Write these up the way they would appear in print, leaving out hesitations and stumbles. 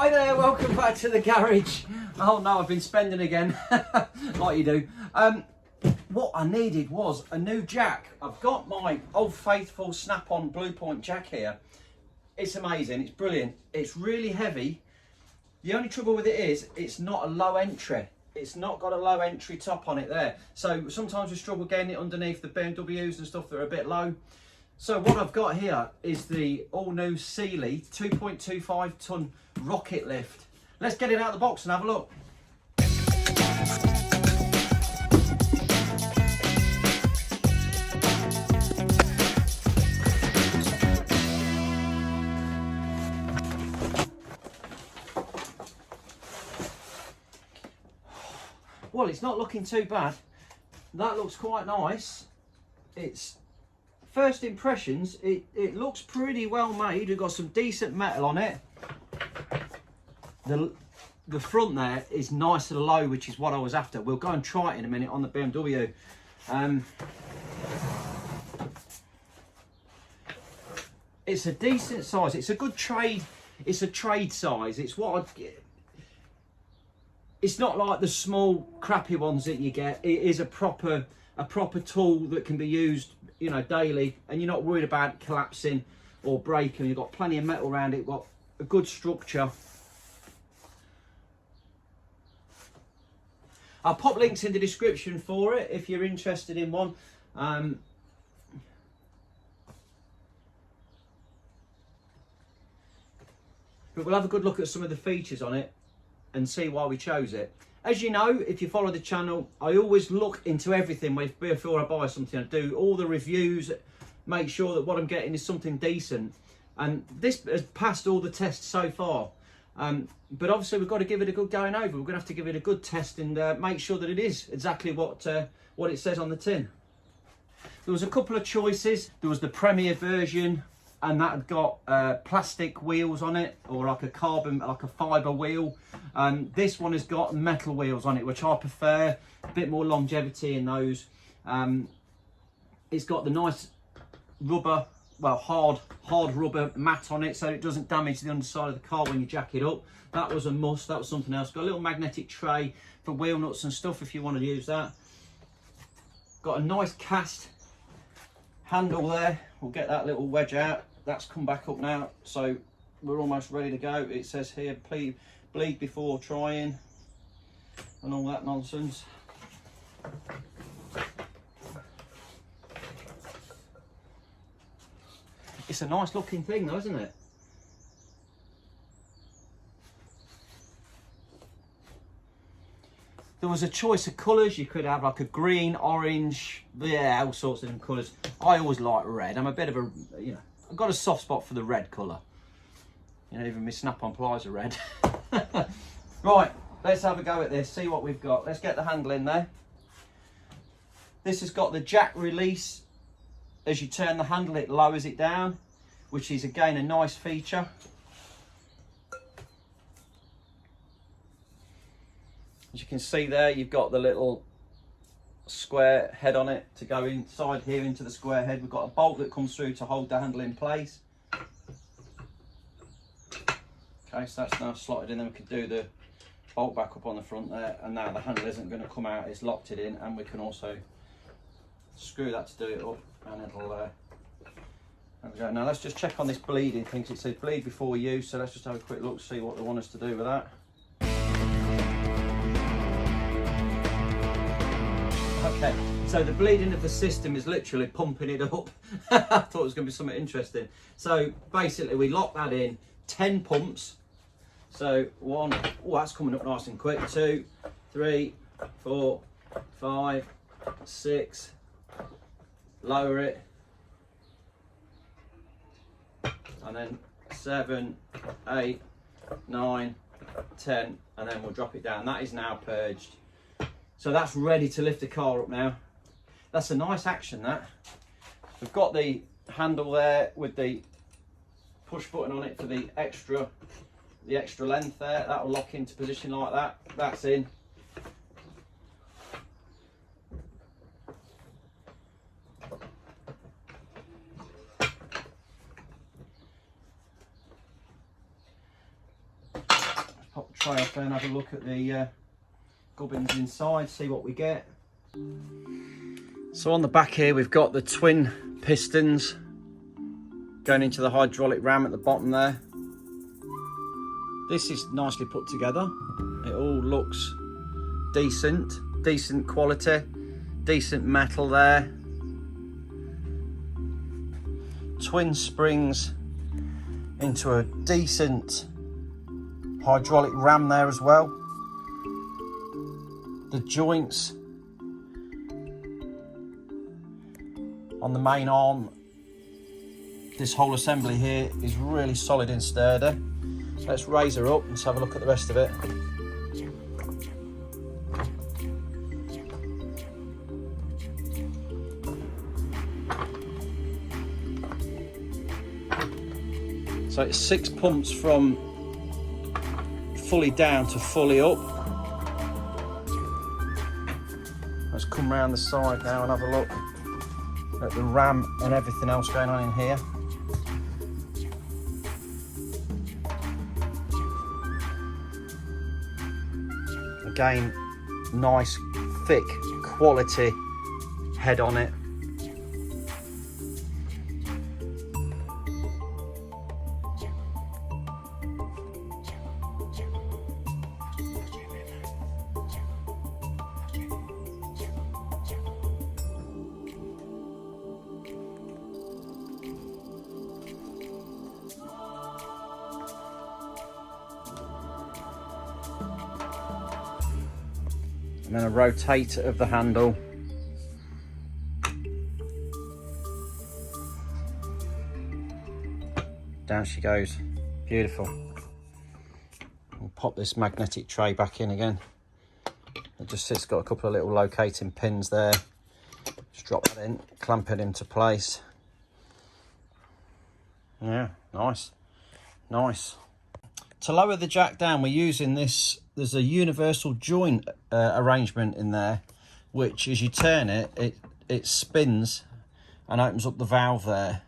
Hi there, welcome back to the garage. Oh no, I've been spending again, like you do. What I needed was a new jack. I've got my old faithful snap-on Blue Point jack here. It's amazing, it's brilliant. It's really heavy. The only trouble with it is, it's not a low entry. It's not got a low entry top on it there. So sometimes we struggle getting it underneath the BMWs and stuff that are a bit low. So what I've got here is the all-new Sealey 2.25 ton rocket lift. Let's get it out of the box and have a look. Well, it's not looking too bad. That looks quite nice. It's first impressions, it looks pretty well made. We've got some decent metal on it. The front there is nice and low, which is what I was after. We'll go and try it in a minute on the BMW. It's a decent size. It's a good trade. It's a trade size. It's what I'd get. It's not like the small crappy ones that you get. It is a proper tool that can be used, you know, daily, and you're not worried about collapsing or breaking. You've got plenty of metal around it, got a good structure. I'll pop links in the description for it if you're interested in one. But we'll have a good look at some of the features on it and see why we chose it. As you know, if you follow the channel, I always look into everything before I buy something. I do all the reviews, make sure that what I'm getting is something decent. And this has passed all the tests so far. But obviously we've got to give it a good going over. We're going to have to give it a good test and make sure that it is exactly what it says on the tin. There was a couple of choices. There was the Premier version, and that had got plastic wheels on it, or like a fibre wheel. This one has got metal wheels on it, which I prefer. A bit more longevity in those. It's got the nice rubber, well, hard rubber mat on it, so it doesn't damage the underside of the car when you jack it up. That was a must. That was something else. Got a little magnetic tray for wheel nuts and stuff if you want to use that. Got a nice cast handle there. We'll get that little wedge out. That's come back up now, so we're almost ready to go. It says here, please bleed before trying and all that nonsense. It's a nice looking thing though, isn't it? There was a choice of colours. You could have like a green, orange, yeah, all sorts of different colours. I always like red. I'm a bit of a, you know, I've got a soft spot for the red colour. You know, even my snap-on pliers are red. Right, let's have a go at this, see what we've got. Let's get the handle in there. This has got the jack release. As you turn the handle, it lowers it down, which is again a nice feature. As you can see there, you've got the little square head on it to go inside here into the square head. We've got a bolt that comes through to hold the handle in place. Okay, so that's now slotted in, then we can do the bolt back up on the front there, and now the handle isn't going to come out, it's locked it in, and we can also screw that to do it up, and it'll there we go. Now let's just check on this bleeding thing, 'cause it says bleed before use, so let's just have a quick look, see what they want us to do with that. Okay, so the bleeding of the system is literally pumping it up. I thought it was going to be something interesting. So basically we lock that in, 10 pumps. So 1, oh, that's coming up nice and quick. 2, 3, 4, 5, 6, lower it, and then 7, 8, 9, 10, and then we'll drop it down. That is now purged. So that's ready to lift the car up now. That's a nice action, that. We've got the handle there with the push button on it for the extra length there. That will lock into position like that. That's in. tray off there and have a look at the gubbins inside, see what we get. So on the back here we've got the twin pistons going into the hydraulic ram at the bottom there. This is nicely put together. It all looks decent quality, decent metal there. Twin springs into a decent hydraulic ram there as well. The joints on the main arm, this whole assembly here is really solid and sturdy. So let's raise her up and let's have a look at the rest of it. So it's 6 pumps from fully down to fully up. Let's come round the side now and have a look at the ram and everything else going on in here. Again, nice, thick, quality head on it. And then a rotator of the handle. Down she goes. Beautiful. We'll pop this magnetic tray back in again. It just sits, got a couple of little locating pins there. Just drop that in, clamp it into place. Yeah, nice. To lower the jack down, we're using this. There's a universal joint arrangement in there, which as you turn it, it spins and opens up the valve there.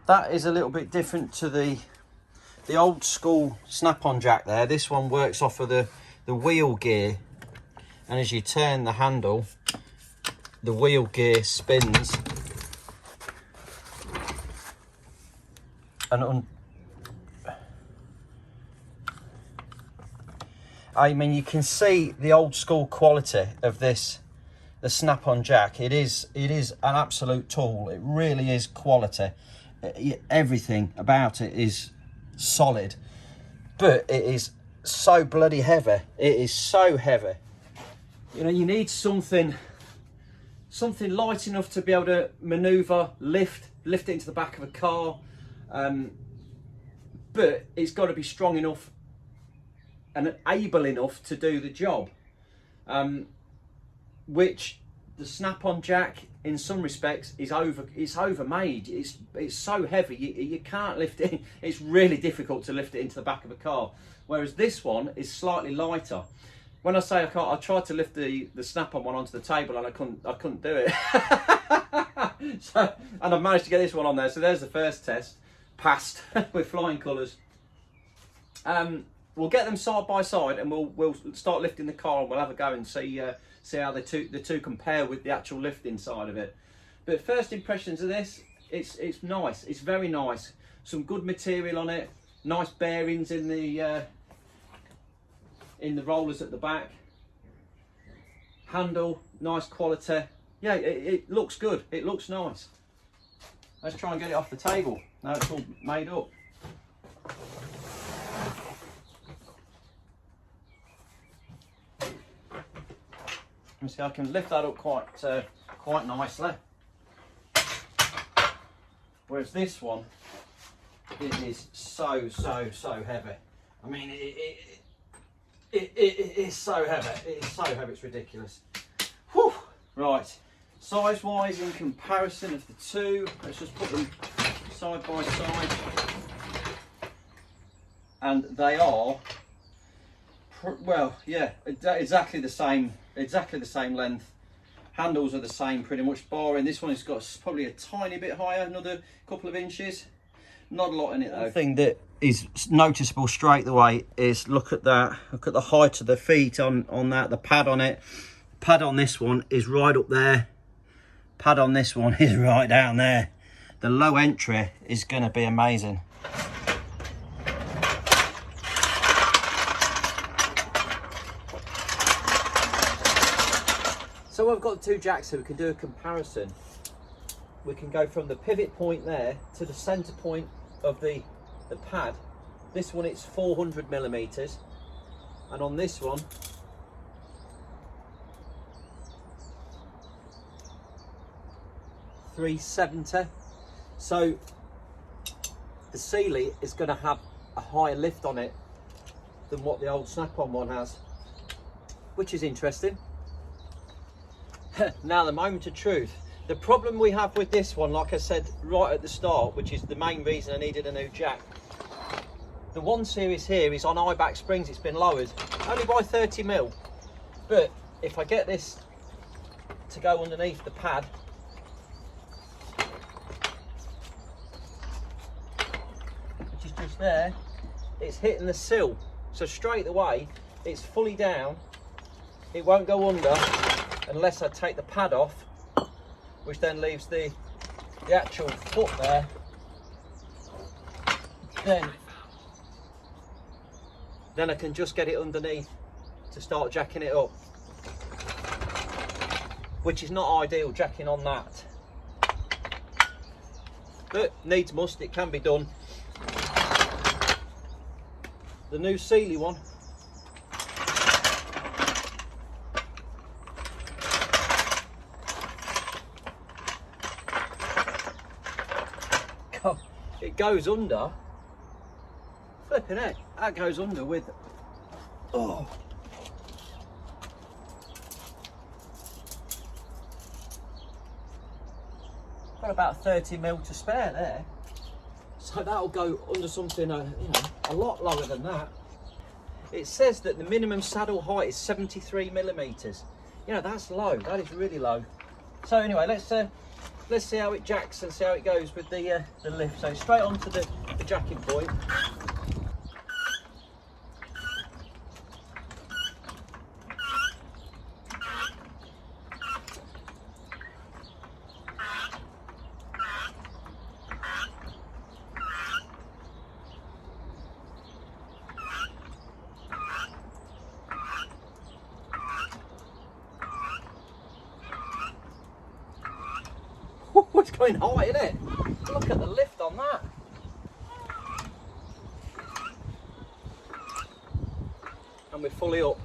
That is a little bit different to the old school snap-on jack there. This one works off of the wheel gear, and as you turn the handle, the wheel gear spins and I mean, you can see the old school quality of this, the snap-on jack. It is an absolute tool. It really is quality. Everything about it is solid, but it is so bloody heavy. It is so heavy. You know, you need something light enough to be able to maneuver, lift it into the back of a car. But it's got to be strong enough and able enough to do the job, which the snap-on jack in some respects is overmade. It's so heavy you can't lift it. It's really difficult to lift it into the back of a car, whereas this one is slightly lighter. When I say I can't, I tried to lift the snap-on one onto the table and I couldn't do it. So, and I've managed to get this one on there. So there's the first test, passed with flying colours. We'll get them side by side and we'll start lifting the car and we'll have a go and see how the two compare with the actual lifting side of it. But first impressions of this, it's nice. It's very nice. Some good material on it. Nice bearings in the rollers at the back. Handle, nice quality. Yeah, it looks good. It looks nice. Let's try and get it off the table. Now it's all made up. Let me see, I can lift that up quite nicely. Whereas this one, it is so heavy. I mean, it is so heavy. It is so heavy, it's ridiculous. Whew. Right, size-wise in comparison of the two, let's just put them side by side. And they are, well, yeah, exactly the same length. Handles are the same pretty much, barring this one has got probably a tiny bit higher, another couple of inches. Not a lot in it though. The thing that is noticeable straight away is look at that. Look at the height of the feet on that, the pad on it. Pad on this one is right up there. Pad on this one is right down there. The low entry is going to be amazing. So I've got two jacks so we can do a comparison. We can go from the pivot point there to the center point of the pad. This one it's 400 millimeters, and on this one 370. So the Sealey is going to have a higher lift on it than what the old snap-on one has, which is interesting. Now the moment of truth. The problem we have with this one, like I said right at the start, which is the main reason I needed a new jack. The 1 Series here is on high back springs. It's been lowered only by 30 mil. But if I get this to go underneath the pad, which is just there, it's hitting the sill. So straight away, it's fully down. It won't go under unless I take the pad off, which then leaves the actual foot there. Then I can just get it underneath to start jacking it up, which is not ideal jacking on that, but needs must, it can be done. The new Sealey one, it goes under. Flipping heck, that goes under with, oh. Got about 30 mil to spare there. So that'll go under something, you know, a lot lower than that. It says that the minimum saddle height is 73 millimeters. You know, that's low, that is really low. So anyway, let's see how it jacks and see how it goes with the lift. So straight onto the jacking point. It's going high, isn't it? Look at the lift on that. And we're fully up.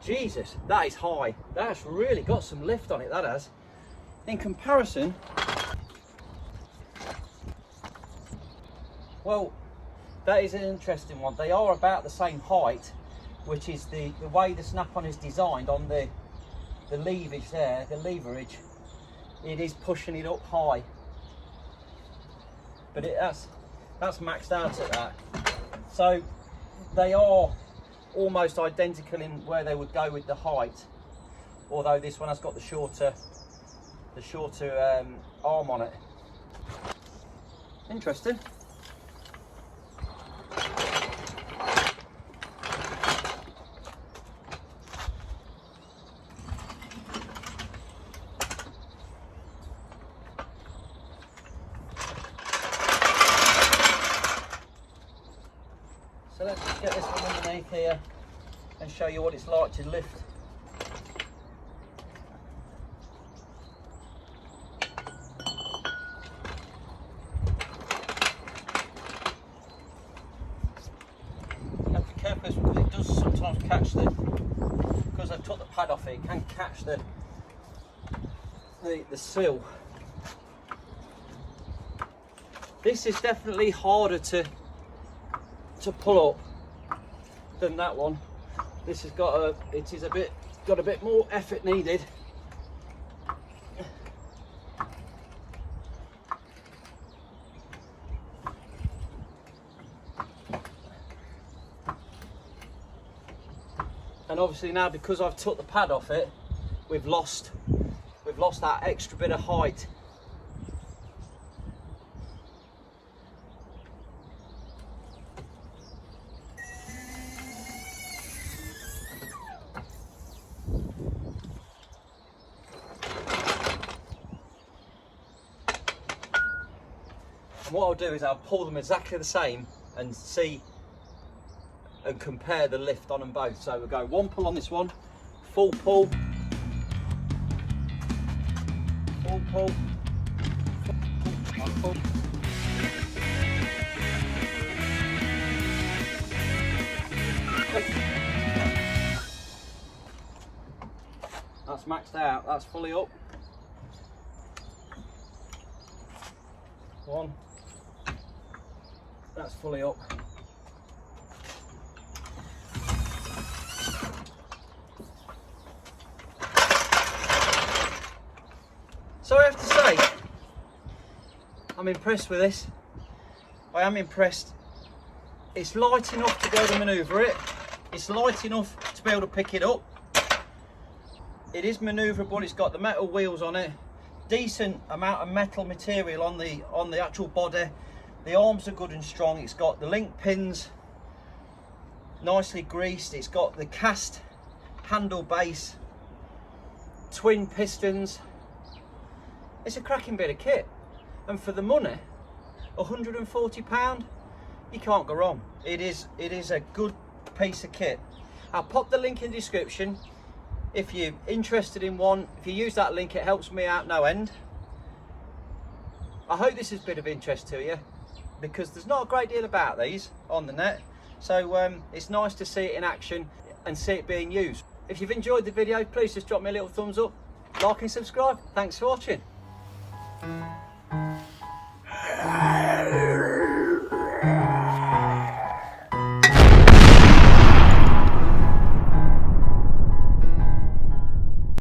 Jesus, that is high. That's really got some lift on it, that has. In comparison, well, that is an interesting one. They are about the same height, which is the way the snap-on is designed on the leverage there, the leverage. It is pushing it up high, but that's maxed out at that. So they are almost identical in where they would go with the height, although this one has got the shorter arm on it. Interesting. So let's just get this one underneath here and show you what it's like to lift. You have to be careful because it does sometimes catch because I've took the pad off it can catch the sill. This is definitely harder to pull up than that one. This has got a bit more effort needed. And obviously now, because I've took the pad off it, we've lost that extra bit of height. What I'll do is I'll pull them exactly the same and see and compare the lift on them both. So we'll go one pull on this one, full pull, full pull, full pull. That's maxed out, that's fully up. One, that's fully up. So I have to say, I'm impressed with this. I am impressed. It's light enough to be able to manoeuvre it. It's light enough to be able to pick it up. It is manoeuvrable. It's got the metal wheels on it. Decent amount of metal material on the actual body. The arms are good and strong. It's got the link pins nicely greased. It's got the cast handle base, twin pistons. It's a cracking bit of kit, and for the money, £140, you can't go wrong. It is a good piece of kit. I'll pop the link in the description. If you're interested in one, if you use that link, it helps me out no end. I hope this is a bit of interest to you, because there's not a great deal about these on the net. So it's nice to see it in action and see it being used. If you've enjoyed the video, please just drop me a little thumbs up, like and subscribe. Thanks for watching.